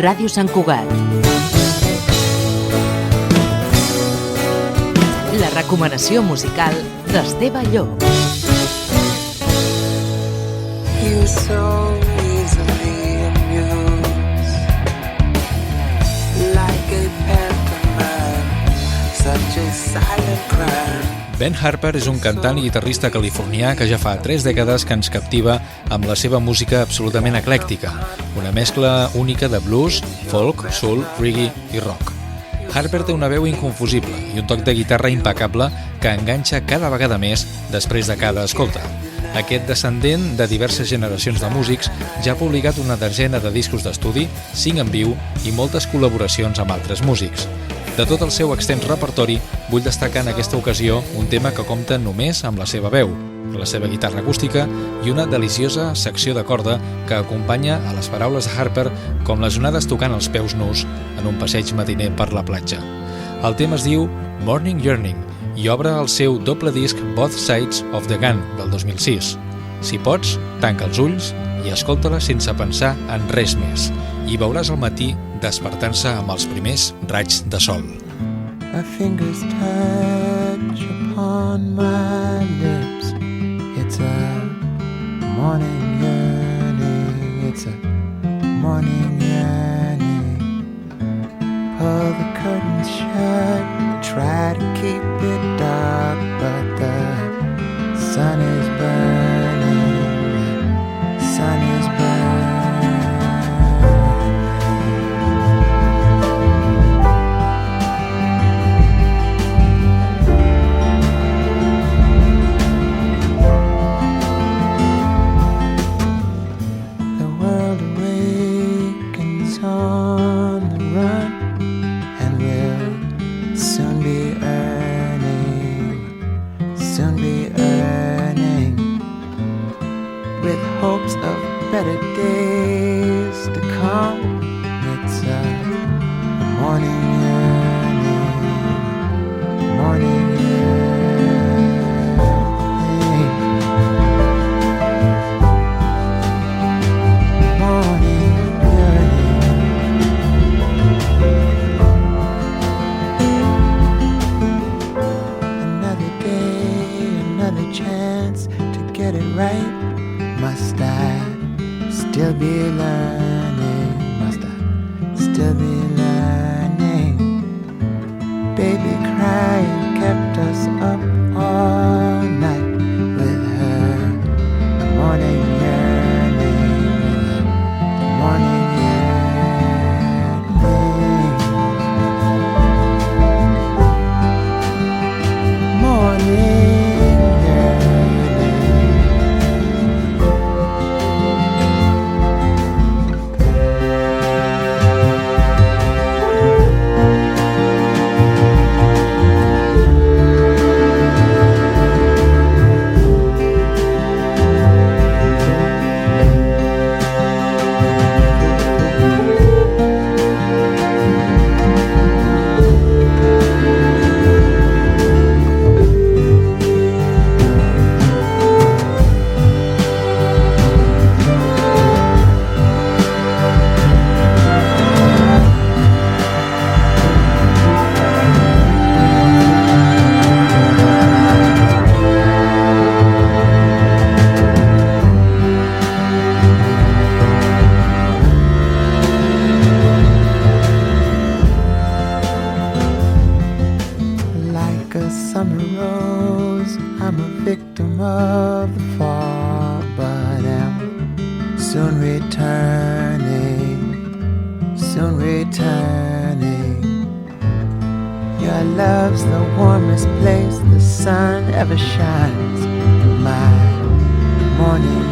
Ràdio Sant Cugat. La recomanació musical d'Esteve Llop. You so easily amused, like a pantomime, such a silent crime. Ben Harper és un cantant i guitarrista californià que ja fa 3 dècades que ens captiva amb la seva música absolutament eclèctica, una mescla única de blues, folk, soul, reggae i rock. Harper té una veu inconfusible i un toc de guitarra impecable que enganxa cada vegada més després de cada escolta. Aquest descendent de diverses generacions de músics ja ha publicat una desena de discos d'estudi, 5 en viu i moltes col·laboracions amb altres músics. De tot el seu extens repertori, vull destacar en aquesta ocasió un tema que compta només amb la seva veu, la seva guitarra acústica i una deliciosa secció de corda que acompanya a les paraules de Harper com les onades tocant els peus nus en un passeig matiner per la platja. El tema es diu Morning Yearning i obre el seu doble disc Both Sides of the Gun del 2006. Si pots, tanca els ulls i escolta-la sense pensar en res més i veuràs al matí despertant-se amb els primers raigs de sol. My fingers touch upon my lips. It's a morning yearning. It's a morning yearning. Pull the curtains shut. Try to keep it dark, but the sun is burning. The sun is burning. Better days to come. It's a morning yearning, morning yearning, morning yearning. Another day, another chance to get it right. Must I still be learning? Must I still be learning? Baby crying kept us up all night with her. The morning yearning, the morning yearning, morning. Love's the warmest place the sun ever shines. My morning